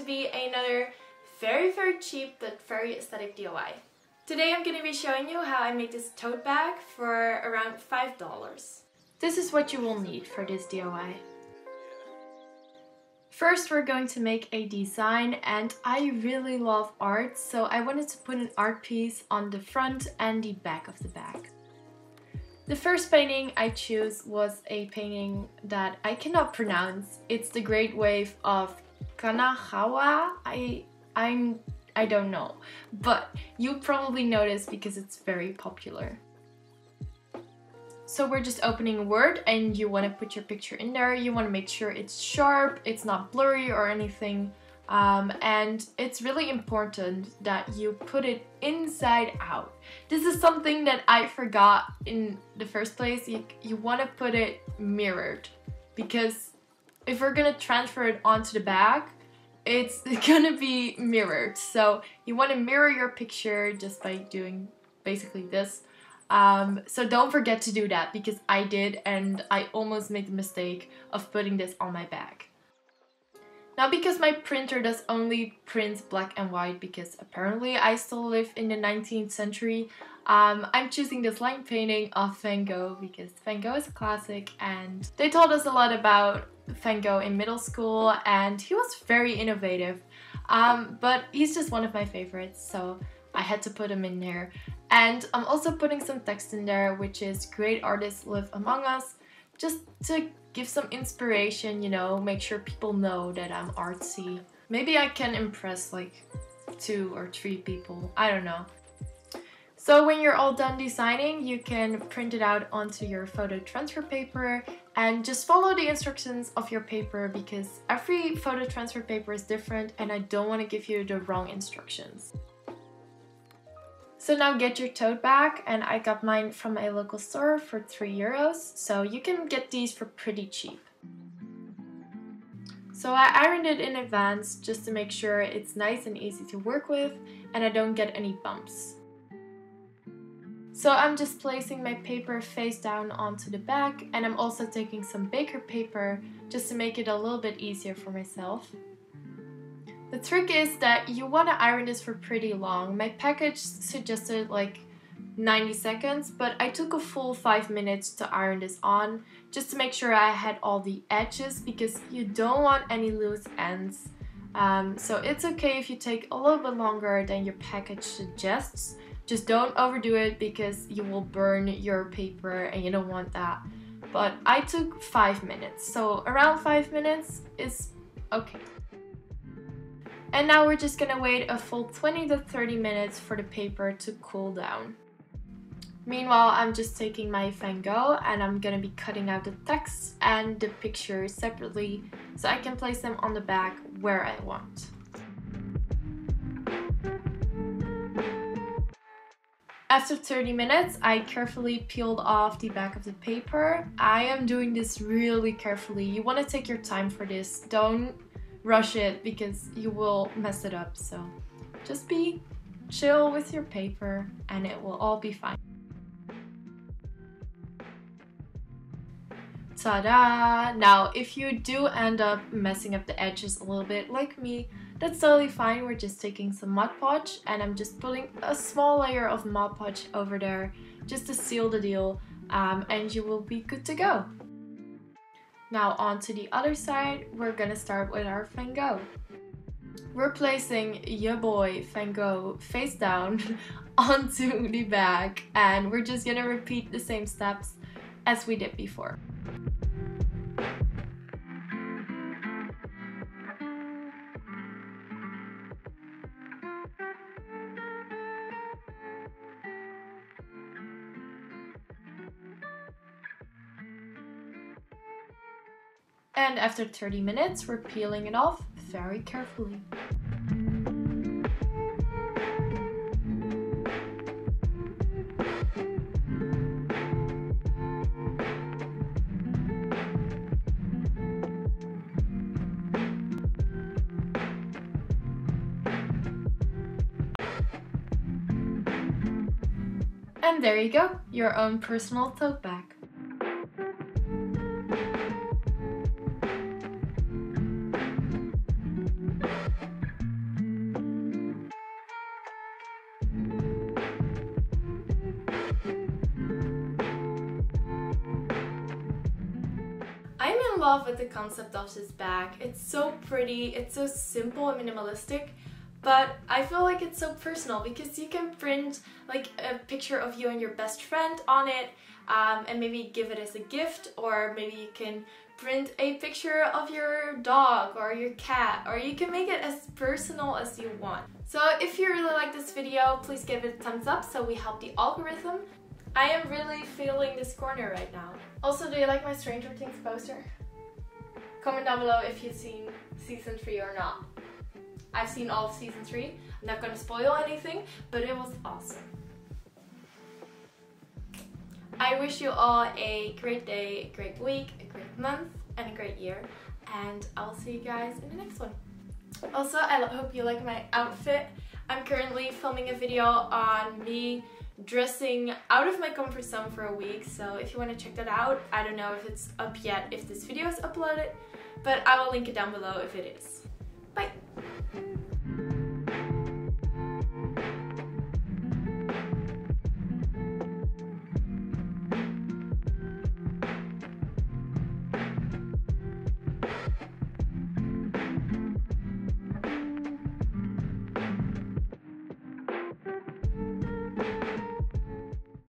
be another very cheap but very aesthetic DIY. Today I'm going to be showing you how I made this tote bag for around $5. This is what you will need for this DIY. First we're going to make a design, and I really love art, so I wanted to put an art piece on the front and the back of the bag. The first painting I chose was a painting that I cannot pronounce. It's the Great Wave of Kanagawa. I don't know, but you probably noticed because it's very popular. So we're just opening a Word and you want to put your picture in there. You want to make sure it's sharp, it's not blurry or anything. And it's really important that you put it inside out. This is something that I forgot in the first place. You want to put it mirrored, because if we're gonna transfer it onto the bag, it's gonna be mirrored. So you want to mirror your picture just by doing basically this. So don't forget to do that, because I did, and I almost made the mistake of putting this on my bag. Now, because my printer does only print black and white, because apparently I still live in the 19th century, I'm choosing this line painting of Van Gogh because Van Gogh is a classic, and they told us a lot about Van Gogh in middle school, and he was very innovative. But he's just one of my favorites, so I had to put him in there. And I'm also putting some text in there, which is "Great artists live among us," just to give some inspiration, you know, make sure people know that I'm artsy. Maybe I can impress like 2 or 3 people, I don't know. So when you're all done designing, you can print it out onto your photo transfer paper and just follow the instructions of your paper, because every photo transfer paper is different and I don't want to give you the wrong instructions. So now get your tote bag, and I got mine from a local store for €3, so you can get these for pretty cheap. So I ironed it in advance just to make sure it's nice and easy to work with and I don't get any bumps. So I'm just placing my paper face down onto the bag, and I'm also taking some baker paper just to make it a little bit easier for myself. The trick is that you want to iron this for pretty long. My package suggested like 90 seconds, but I took a full 5 minutes to iron this on, just to make sure I had all the edges, because you don't want any loose ends. So it's okay if you take a little bit longer than your package suggests. Just don't overdo it, because you will burn your paper and you don't want that. But I took 5 minutes, so around 5 minutes is okay. And now we're just gonna wait a full 20 to 30 minutes for the paper to cool down. Meanwhile, I'm just taking my Van Gogh and I'm gonna be cutting out the text and the picture separately so I can place them on the back where I want. After 30 minutes, I carefully peeled off the back of the paper. I am doing this really carefully. You want to take your time for this. Don't rush it, because you will mess it up. So just be chill with your paper and it will all be fine. Ta-da! Now, if you do end up messing up the edges a little bit like me, that's totally fine. We're just taking some Mod Podge, and I'm just putting a small layer of Mod Podge over there just to seal the deal, and you will be good to go. Now on to the other side, we're gonna start with our Van Gogh. We're placing your boy Van Gogh face down onto the bag, and we're just gonna repeat the same steps as we did before. And after 30 minutes, we're peeling it off very carefully. And there you go, your own personal tote bag. love with the concept of this bag. It's so pretty, it's so simple and minimalistic, but I feel like it's so personal because you can print like a picture of you and your best friend on it, and maybe give it as a gift, or maybe you can print a picture of your dog or your cat, or you can make it as personal as you want. So if you really like this video, please give it a thumbs up so we help the algorithm. I am really feeling this corner right now. Also, do you like my Stranger Things poster? Comment down below if you've seen season 3 or not. I've seen all of season 3. I'm not gonna spoil anything, but it was awesome. I wish you all a great day, a great week, a great month, and a great year. And I'll see you guys in the next one. Also, I hope you like my outfit. I'm currently filming a video on me dressing out of my comfort zone for a week, so if you want to check that out, I don't know if it's up yet, if this video is uploaded, but I will link it down below if it is. Bye!